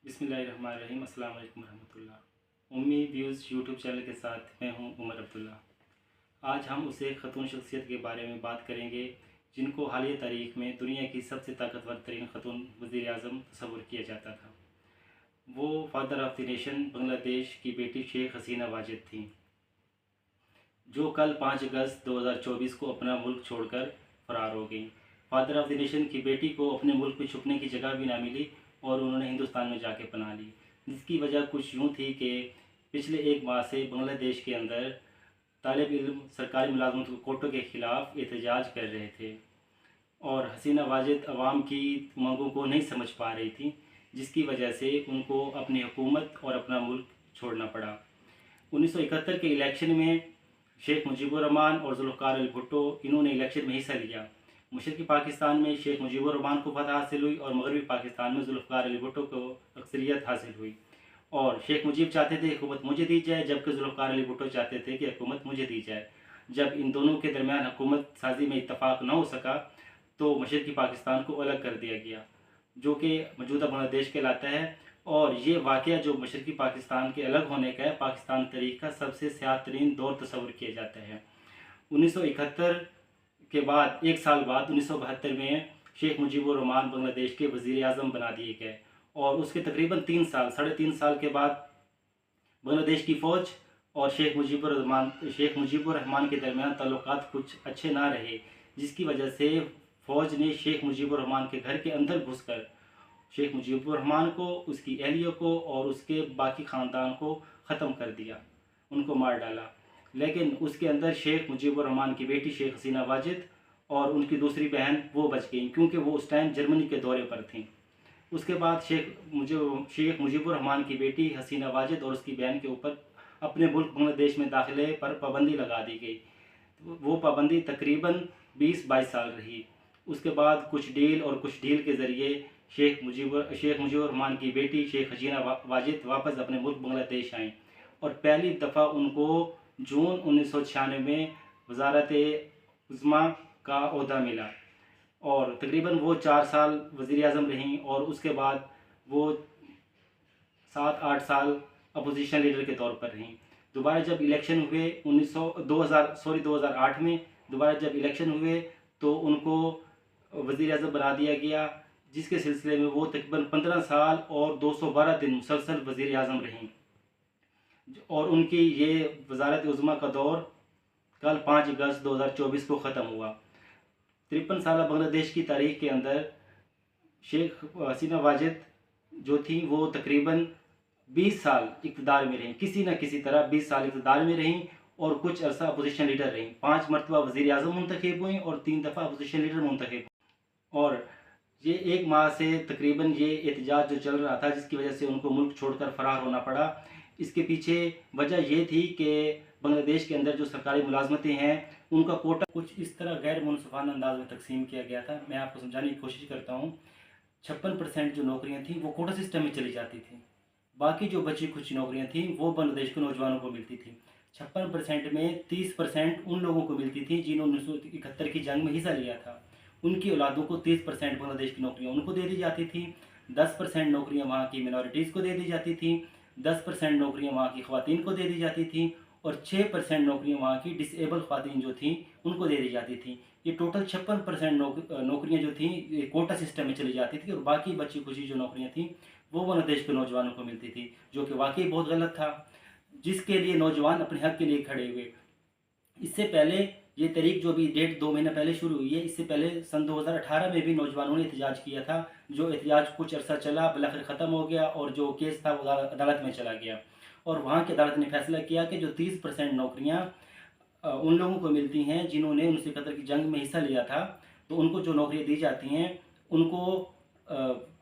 बिस्मिल्लाहिर्रहमानिर्रहीम। अस्सलाम वालेकुम रहमतुल्लाह। उम्मी व्यूज़ यूट्यूब चैनल के साथ मैं हूं उमर अब्दुल्ला। आज हम उस एक ख़तून शख्सियत के बारे में बात करेंगे जिनको हालिया तारीख में दुनिया की सबसे ताकतवर तरीन ख़तून वज़ीर आज़म तस्वुर किया जाता था। वो father of the nation Bangladesh की बेटी शेख हसीना वाजिद थी, जो कल 5 अगस्त 2024 को अपना मुल्क छोड़कर फ़रार हो गई। फादर ऑफ द नेशन की बेटी को अपने मुल्क में छुपने की जगह भी ना मिली और उन्होंने हिंदुस्तान में जाके पनाह ली, जिसकी वजह कुछ यूँ थी कि पिछले एक माह से बांग्लादेश के अंदर तालिब इल्म सरकारी मुलाजमत कोटों के ख़िलाफ़ एहतजाज कर रहे थे और हसीना वाजिद अवाम की मांगों को नहीं समझ पा रही थी, जिसकी वजह से उनको अपनी हुकूमत और अपना मुल्क छोड़ना पड़ा। 1971 के इलेक्शन में शेख मुजीबुर रहमान और जुल्फ़िकार अली भुट्टो इन्होंने इलेक्शन में हिस्सा लिया। मशरक़ी पाकिस्तान में शेख मुजीबुर रहमान को फतह हासिल हुई और मगरबी पाकिस्तान में जुल्फ़िकार अली भुट्टो को अक्सरियत हासिल हुई। और शेख मुजीब चाहते थे हुकूमत मुझे दी जाए, जबकि जुल्फ़िकार अली भुट्टो चाहते थे कि हुकूमत मुझे दी जाए। जब इन दोनों के दरमियान हुकूमत साजी में इत्तफ़ाक़ न हो सका तो मशरक़ी पाकिस्तान को अलग कर दिया गया, जो कि मौजूदा बांग्लादेश कहलाता है। और ये वाक़या जो मशरक़ी पाकिस्तान के अलग होने का है, पाकिस्तान तारीख़ का सबसे स्याह तरीन दौर तस्वुर किया जाता है। 1971 के बाद एक साल बाद 1972 में शेख मुजीबुर रहमान बांग्लादेश के वज़ीर आज़म बना दिए गए और उसके तकरीबन 3 साढ़े 3 साल के बाद बांग्लादेश की फ़ौज और शेख मुजीबुर रहमान के दरमियान ताल्लुकात कुछ अच्छे ना रहे, जिसकी वजह से फ़ौज ने शेख मुजीबुर रहमान के घर के अंदर घुसकर शेख मुजीबुर रहमान को, उसकी अहलिया को और उसके बाकी ख़ानदान को ख़त्म कर दिया, उनको मार डाला। लेकिन उसके अंदर शेख मुजीबुर रहमान की बेटी शेख हसीना वाजिद और उनकी दूसरी बहन वो बच गई, क्योंकि वो उस टाइम जर्मनी के दौरे पर थीं। उसके बाद शेख मुजीबुर रहमान की बेटी हसीना वाजिद और उसकी बहन के ऊपर अपने मुल्क बांग्लादेश में दाखिले पर पाबंदी लगा दी गई। वो पाबंदी तकरीबन 20-22 साल रही। उसके बाद कुछ डील के ज़रिए शेख मुजीबुर रहमान की बेटी शेख हसीना वाजिद वापस अपने मुल्क बांग्लादेश आईं और पहली दफ़ा उनको जून 1996 में वज़ारत उज़्मा का ओहदा मिला और तकरीबन वो 4 साल वज़ीर आज़म रहीं और उसके बाद वो 7-8 साल अपोजिशन लीडर के तौर पर रहीं। दोबारा जब इलेक्शन हुए 2008 में दोबारा जब इलेक्शन हुए तो उनको वज़ीर आज़म बना दिया गया, जिसके सिलसिले में वो तकरीबन 15 साल और 212 दिन मुसलसल वज़ीर आज़म रहीं और उनकी ये वज़ारत उज़्मा का दौर कल 5 अगस्त 2024 को ख़त्म हुआ। 53 साल बांग्लादेश की तारीख़ के अंदर शेख हसीना वाजिद जो थी वो तकरीबन 20 साल इक़्तिदार में रहीं, किसी न किसी तरह 20 साल इक़्तिदार में रहीं और कुछ अरसा अपोजिशन लीडर रहीं। 5 मरतबा वज़ीर आज़म मुंतखब हुई और 3 दफ़ा अपोजिशन लीडर मुंतखब हुई। और ये एक माह से तकरीबन ये एहतजाज जो चल रहा था, जिसकी वजह से उनको मुल्क छोड़कर फ़रार होना पड़ा, इसके पीछे वजह ये थी कि बांग्लादेश के अंदर जो सरकारी मुलाजमतें हैं उनका कोटा कुछ इस तरह गैर मुनसिफाना अंदाज में तकसीम किया गया था। मैं आपको समझाने की कोशिश करता हूँ। 56% जो नौकरियाँ थीं वो कोटा सिस्टम में चली जाती थी, बाकी जो बची कुछ नौकरियाँ थीं वो बांग्लादेश के नौजवानों को मिलती थी। 56% में 30% उन लोगों को मिलती थी जिन्होंने 1971 की जंग में हिस्सा लिया था, उनकी औलादों को 30% बांग्लादेश की नौकरियाँ उनको दे दी जाती थी। 10% नौकरियाँ वहाँ की मिनॉरिटीज़ को दे दी जाती थी, 10% नौकरियाँ वहाँ की ख़वातीन को दे दी जाती थी और 6% नौकरियाँ वहाँ की डिसेबल ख़वातीन जो थीं उनको दे दी जाती थी। ये टोटल 56% नौकरियाँ जो थीं ये कोटा सिस्टम में चली जाती थी और बाकी बची खुची जो नौकरियाँ थीं वो बांग्लादेश के नौजवानों को मिलती थी, जो कि वाकई बहुत गलत था, जिसके लिए नौजवान अपने हक़ के लिए खड़े हुए। इससे पहले ये तहरीक जो भी डेट 2 महीना पहले शुरू हुई है, इससे पहले सन 2018 में भी नौजवानों ने एहतजाज किया था, जो एहतजाज कुछ अरसा चला, बिलाखिर ख़त्म हो गया और जो केस था वो अदालत में चला गया और वहाँ की अदालत ने फैसला किया कि जो 30% नौकरियाँ उन लोगों को मिलती हैं जिन्होंने 1971 की जंग में हिस्सा लिया था, तो उनको जो नौकरियाँ दी जाती हैं उनको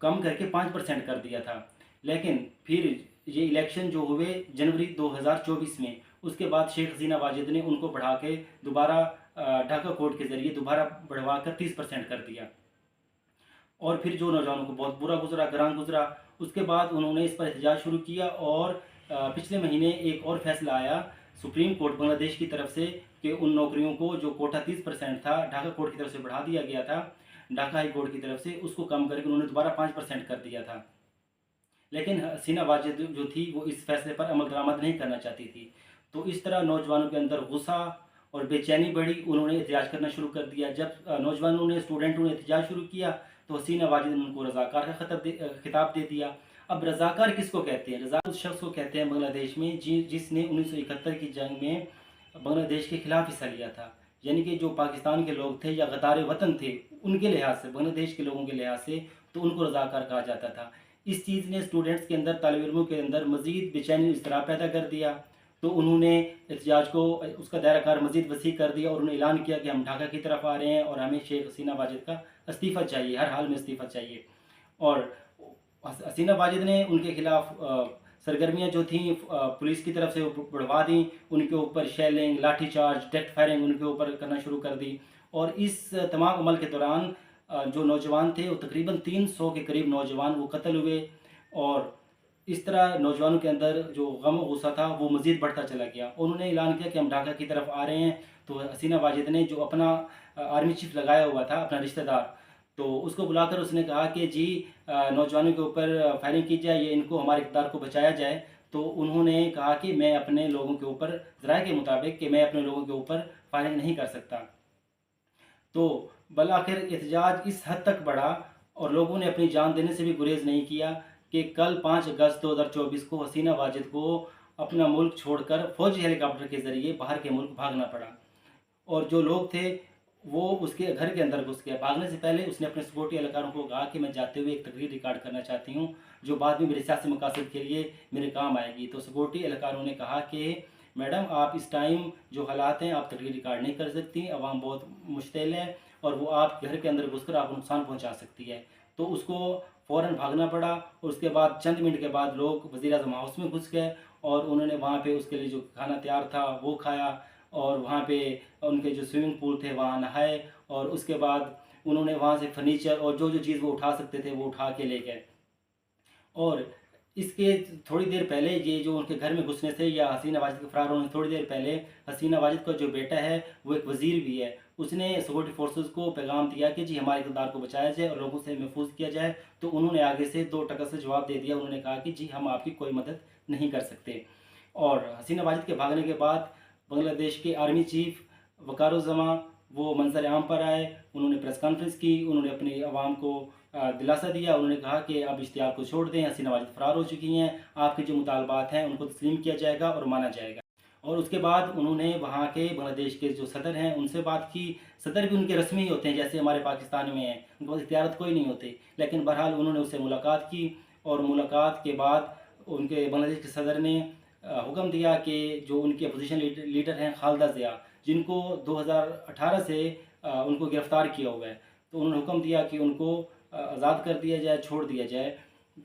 कम करके 5% कर दिया था। लेकिन फिर ये इलेक्शन जो हुए जनवरी 2024 में, उसके बाद शेख हसीना वाजिद ने उनको बढ़ा के दोबारा ढाका कोर्ट के ज़रिए दोबारा बढ़वा कर 30% कर दिया और फिर जो नौजवानों को बहुत बुरा गुजरा, ग्रां गुजरा। उसके बाद उन्होंने इस पर एहतजाज शुरू किया और पिछले महीने एक और फैसला आया सुप्रीम कोर्ट बांग्लादेश की तरफ से कि उन नौकरियों को जो कोटा 30% था ढाका कोर्ट की तरफ से बढ़ा दिया गया था, ढाका हाई कोर्ट की तरफ से उसको कम करके उन्होंने दोबारा 5% कर दिया था। لیکن حسینہ واجد جو تھی وہ اس فیصلے پر عمل درآمد نہیں کرنا چاہتی تھی۔ تو اس طرح نوجوانوں کے اندر غصہ اور بے چینی بڑھی، انہوں نے احتجاج کرنا شروع کر دیا۔ جب نوجوانوں نے اسٹوڈنٹوں نے احتجاج شروع کیا تو حسینہ واجد نے ان کو رضاکار کا خطاب دے دیا۔ اب رضاکار کس کو کہتے ہیں؟ رضاکار اس شخص کو کہتے ہیں بنگلہ دیش میں جس نے 1971 کی جنگ میں بنگلہ دیش کے خلاف حصہ لیا تھا، یعنی کہ جو پاکستان کے لوگ تھے یا غدار وطن تھے ان کے لحاظ سے، بنگلہ دیش کے لوگوں کے لحاظ سے تو ان کو رضاکار کہا جاتا تھا۔ اس چیز نے اسٹوڈنٹس کے اندر، طالب علموں کے اندر مزید بے چینی اضطراب پیدا کر دیا، تو انہوں نے احتجاج کو، اس کا دائرہ کار مزید وسیع کر دیا اور انہوں نے اعلان کیا کہ ہم ڈھاکہ کی طرف آ رہے ہیں اور ہمیں شیخ حسینہ واجد کا استعفیٰ چاہیے، ہر حال میں استعفیٰ چاہیے۔ اور حسینہ واجد نے ان کے خلاف سرگرمیاں جو تھیں پولیس کی طرف سے بڑھوا دیں، ان کے اوپر شیلنگ، لاٹھی چارج، ڈائریکٹ فائرنگ ان کے اوپر کرنا شروع کر دی۔ اور اس تمام عمل کے دوران جو نوجوان تھے وہ تقریباً 300 کے قریب نوجوان وہ قتل ہوئے، اور اس طرح نوجوانوں کے اندر جو غم و غصہ تھا وہ مزید بڑھتا چلا گیا۔ انہوں نے اعلان کیا کہ ہم ڈھاکہ کی طرف آ رہے ہیں، تو حسینہ واجد نے جو اپنا آرمی چیف لگایا ہوا تھا، اپنا رشتہ دار، تو اس کو بلا کر اس نے کہا کہ جی نوجوانوں کے اوپر فائرنگ کی جائے، یہ ان کو، ہمارے اقتدار کو بچایا جائے۔ تو انہوں نے کہا کہ میں اپنے لوگوں کے اوپر، ذرائع کے مطابق، کہ میں اپنے لوگوں کے اوپر فائرنگ نہیں کر سکتا۔ تو بالآخر احتجاج اس حد تک بڑھا اور لوگوں نے اپنی جان دینے سے بھی گریز نہیں کیا کہ کل 5 اگست 2024 کو حسینہ واجد کو اپنا ملک چھوڑ کر فوجی ہیلی کاپٹر کے ذریعے باہر کے ملک بھاگنا پڑا، اور جو لوگ تھے وہ اس کے گھر کے اندر گھس گئے۔ بھاگنے سے پہلے اس نے اپنے سیکورٹی اہلکاروں کو کہا کہ میں جاتے ہوئے ایک تقریر ریکارڈ کرنا چاہتی ہوں جو بعد میں میرے سیاسی مقاصد کے لیے میرے کام آئے گی۔ تو سیکورٹی اہلکاروں نے کہا کہ میڈم آپ اس ٹائم جو حالات ہیں آپ تقریر ریکارڈ نہیں کر سکتی، عوام بہت مشتعل ہے اور وہ آپ گھر کے اندر گھس کر آپ کو نقصان پہنچا سکتی ہے۔ تو اس کو فوراً بھاگنا پڑا، اور اس کے بعد چند منٹ کے بعد لوگ وزیر اعظم ہاؤس میں گھس گئے اور انہوں نے وہاں پہ اس کے لیے جو کھانا تیار تھا وہ کھایا، اور وہاں پہ ان کے جو سوئمنگ پول تھے وہاں نہائے، اور اس کے بعد انہوں نے وہاں سے فرنیچر اور جو چیز وہ اٹھا سکتے تھے وہ اٹھا کے لے گئے۔ اور اس کے تھوڑی دیر پہلے، یہ جو ان کے گھر میں گھسنے سے یا حسینہ واجد کے فرار ہونے سے تھوڑی دیر پہلے، حسینہ واجد کا جو بیٹا ہے وہ ایک وزیر بھی ہے، اس نے سیکورٹی فورسز کو پیغام دیا کہ جی ہمارے اقتدار کو بچایا جائے اور لوگوں سے محفوظ کیا جائے۔ تو انہوں نے آگے سے 2 ٹکر سے جواب دے دیا، انہوں نے کہا کہ جی ہم آپ کی کوئی مدد نہیں کر سکتے۔ اور حسینہ واجد کے بھاگنے کے بعد بنگلہ دیش کے آرمی چیف وقار الزماں وہ منظر عام پر آئے، انہوں نے پریس کانفرنس کی، انہوں نے اپنی عوام کو دلاسا دیا، انہوں نے کہا کہ اب اشتعال کو چھوڑ دیں، حسینہ واجد فرار ہو چکی ہیں، آپ کے جو مطالبات ہیں ان کو تسلیم کیا جائے گا اور مانا جائے گا۔ اور اس کے بعد انہوں نے وہاں کے بنگلہ دیش کے جو صدر ہیں ان سے بات کی۔ صدر بھی ان کے رسمی ہی ہوتے ہیں جیسے ہمارے پاکستان میں ہیں، ان کے پاس اختیارات کوئی نہیں ہوتے، لیکن بہرحال انہوں نے اس سے ملاقات کی، اور ملاقات کے بعد ان کے بنگلہ دیش کے صدر نے حکم دیا کہ جو ان کے اپوزیشن لیڈر ہیں خالدہ ضیاء، جن کو 2018 سے ان کو گرفتار کیا ہوا ہے، تو انہوں نے حکم دیا کہ ان کو آزاد کر دیا جائے، چھوڑ دیا جائے۔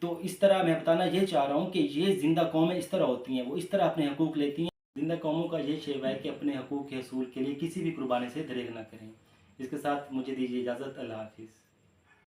تو اس طرح میں بتانا یہ چاہ رہا ہوں کہ یہ زندہ قومیں اس طرح ہوتی ہیں، وہ اس طرح اپنے حقوق لیتی ہیں۔ زندہ قوموں کا یہ شیوہ ہے کہ اپنے حقوق کے حصول کے لیے کسی بھی قربانی سے دریغ نہ کریں۔ اس کے ساتھ مجھے دیجیے اجازت، اللہ حافظ۔